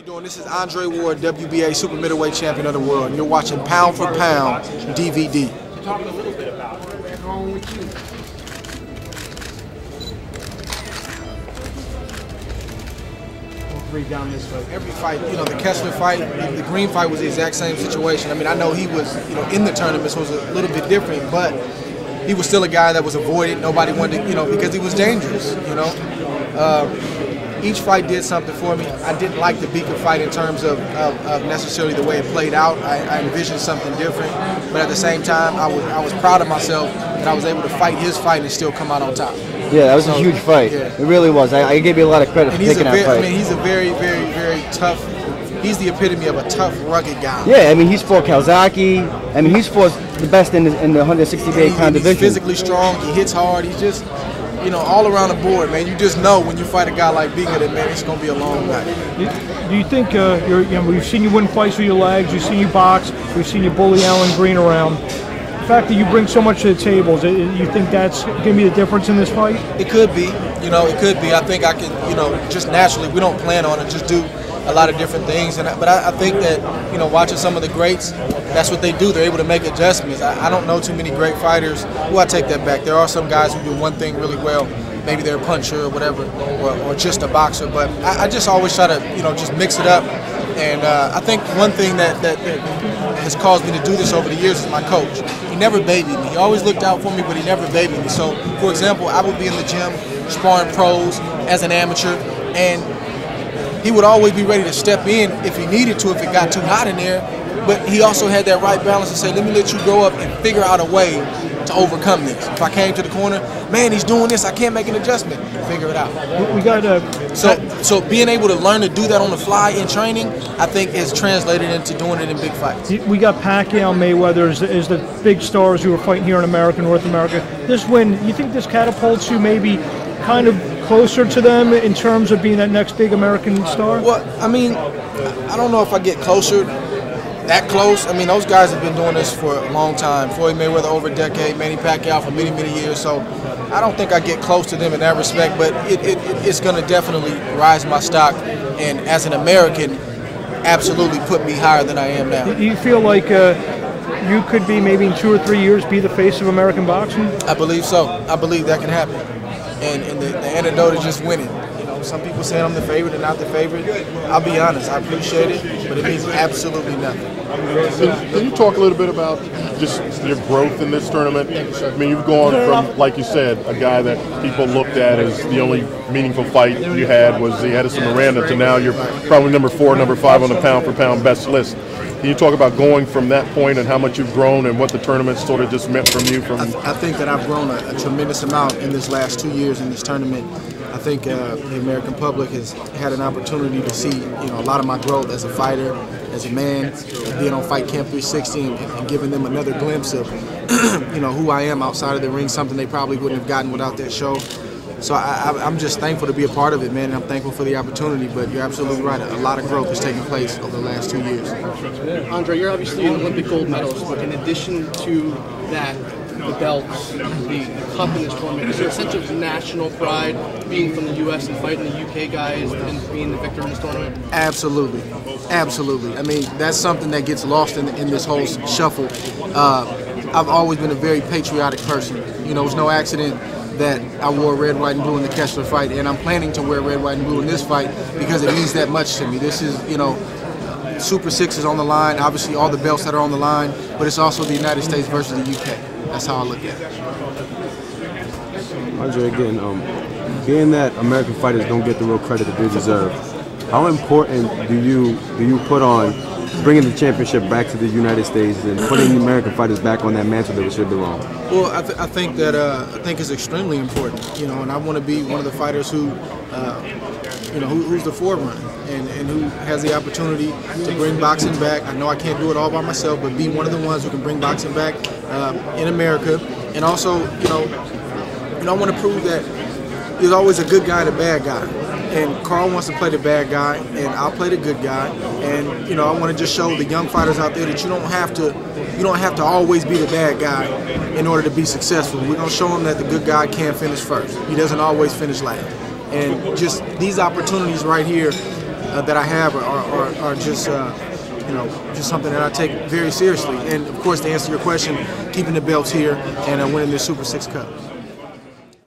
doing? This is Andre Ward, WBA super middleweight champion of the world, and you're watching Pound for Pound DVD. Talk a little bit about what's wrong with you. Three down this way. Every fight, you know, the Kessler fight, the Green fight was the exact same situation. I mean, I know he was, you know, in the tournament, so it was a little bit different, but he was still a guy that was avoided. Nobody wanted to, you know, because he was dangerous, you know. Each fight did something for me. I didn't like the Beaker fight in terms of necessarily the way it played out. I envisioned something different, but at the same time, I was proud of myself that I was able to fight his fight and still come out on top. Yeah, that was a huge fight. Yeah. It really was. I give you a lot of credit for taking that fight. I mean, he's a very, very, very tough. He's the epitome of a tough, rugged guy. Yeah, I mean, he's fought Calzaghe. I mean, he's fought the best in the 168-pound division. He's physically strong. He hits hard. He's just, you know, all around the board, man. You just know when you fight a guy like Beaker that, man, it's going to be a long night. Do you think we've seen you win fights with your legs, we've seen you box, we've seen you bully Alan Green around. The fact that you bring so much to the table, you think that's going to be the difference in this fight? It could be. You know, it could be. I think I can, you know, just naturally, we don't plan on it, just do a lot of different things. But I think that, you know, watching some of the greats, that's what they do. They're able to make adjustments. I don't know too many great fighters. Well, I take that back. There are some guys who do one thing really well. Maybe they're a puncher or whatever, or just a boxer. But I just always try to, you know, just mix it up. And I think one thing that has caused me to do this over the years is my coach. He never babied me. He always looked out for me, but he never babied me. So, for example, I would be in the gym sparring pros as an amateur, and he would always be ready to step in if he needed to, if it got too hot in there. But he also had that right balance to say, let me let you grow up and figure out a way to overcome this. If I came to the corner, man, he's doing this, I can't make an adjustment. Figure it out. We got so being able to learn to do that on the fly in training, I think is translated into doing it in big fights. We got Pacquiao, Mayweather as the big stars who are fighting here in America, North America. This win, you think this catapults you maybe kind of closer to them in terms of being that next big American star? Well, I mean, I don't know if I get closer. That close. I mean, those guys have been doing this for a long time. Floyd Mayweather over a decade, Manny Pacquiao for many, many years. So I don't think I get close to them in that respect, but it's going to definitely rise my stock, and as an American, absolutely put me higher than I am now. Do you feel like you could be maybe in 2 or 3 years be the face of American boxing? I believe so. I believe that can happen. And the antidote is just winning. Some people say I'm the favorite and not the favorite. I'll be honest, I appreciate it, but it means absolutely nothing. Can you talk a little bit about just your growth in this tournament? I mean, you've gone from, like you said, a guy that people looked at as the only meaningful fight you had was the Edison Miranda, to now you're probably number 4, number 5 on the pound-for-pound best list. Can you talk about going from that point and how much you've grown and what the tournament sort of just meant from you? I think that I've grown a tremendous amount in this last 2 years in this tournament. I think the American public has had an opportunity to see, you know, a lot of my growth as a fighter, as a man, being on Fight Camp 360 and giving them another glimpse of, you know, who I am outside of the ring, something they probably wouldn't have gotten without that show. So I'm just thankful to be a part of it, man, and I'm thankful for the opportunity, but you're absolutely right. A lot of growth has taken place over the last 2 years. Andre, you're obviously an Olympic gold medalist, but in addition to that, the belts, the cup in this tournament, is there a sense of national pride being from the U.S. and fighting the U.K. guys and being the victor in this tournament? Absolutely. Absolutely. I mean, that's something that gets lost in this whole shuffle. I've always been a very patriotic person. You know, it was no accident that I wore red, white, and blue in the Kessler fight, and I'm planning to wear red, white, and blue in this fight because it means that much to me. This is, you know, Super 6 is on the line, obviously all the belts that are on the line, but it's also the United States versus the UK. That's how I look at it. Andre, again, being that American fighters don't get the real credit that they deserve, how important do you put on bringing the championship back to the United States and putting the American fighters back on that mantle that should belong? Well, I think it's extremely important, you know, and I want to be one of the fighters who, you know, who's the forerunner and who has the opportunity to bring boxing back. I know I can't do it all by myself, but be one of the ones who can bring boxing back in America. And also, you know, I want to prove that there's always a good guy and a bad guy. And Carl wants to play the bad guy, and I'll play the good guy. And you know, I want to just show the young fighters out there that you don't have to always be the bad guy in order to be successful. We're gonna show them that the good guy can finish first. He doesn't always finish last. And just these opportunities right here, that I have are just you know, just something that I take very seriously. And of course, to answer your question, keeping the belts here and winning the Super 6 Cup.